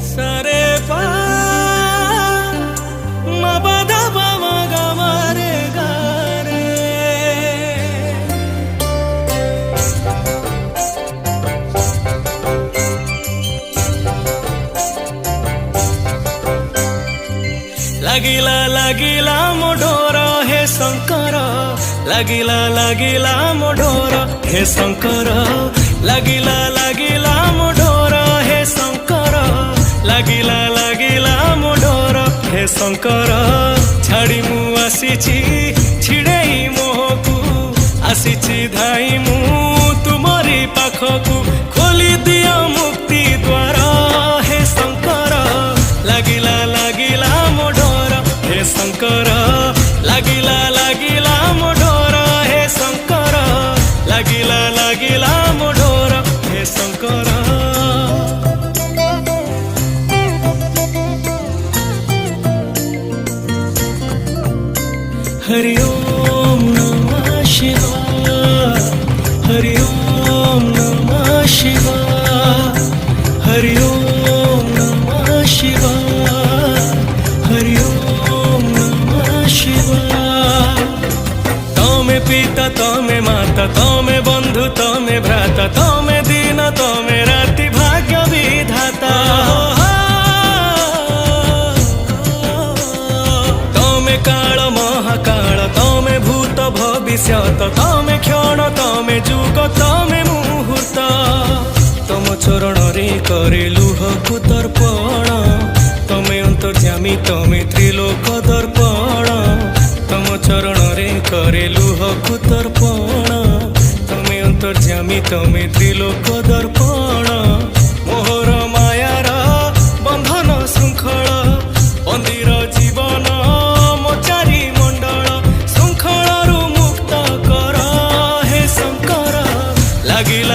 सारे पा मा बाधा पा मा गा मा रे गा रे। लागिला लागिला मोडोर हे शंकर, लागिला लागिला मोडोर हे शंकर, लागिला लागिला मोडोर हे शंकर, लागिला लागिला मोडोर हे शंकर। छाड़ी मु आसीची छिड़ेई मोहकू, आसीची धाई मु तुमरी पाखकू, खोली दिया मुक्ति द्वार हे शंकर। लागिला लागिला मोडोर हे शंकर, लागिला लागिला मोडोर हे शंकर, लागिला लागिला मोडोर हे शंकर। हरि ओम नमः शिवाय, हरि ओम नमः शिवाय, हरि ओम नमः शिवाय, हरि ओम नमः शिवाय। तमे पिता तमे माता तमे बंधु तमे भ्राता, तमे दिन तमे राति भाग्य विधाता। तमे काल महाकाल तमे भूत भविष्यत, तमे क्षण तमे जुग तमे मुहूर्त। तम चरण रे करे लुहकु तर्पण, तमे अंतर्यामी तमे त्रिलोक दर्पण। तम चरण रे करे लुहकु तर्पण, तमे अंतर्यामी तमे त्रिलोक दर्पण। मोहर मायार बंधन श्रृंखल, बंदीर जीवन मो चारि मंडल, श्रृंखलरु मुक्त कर हे शंकर। लागिला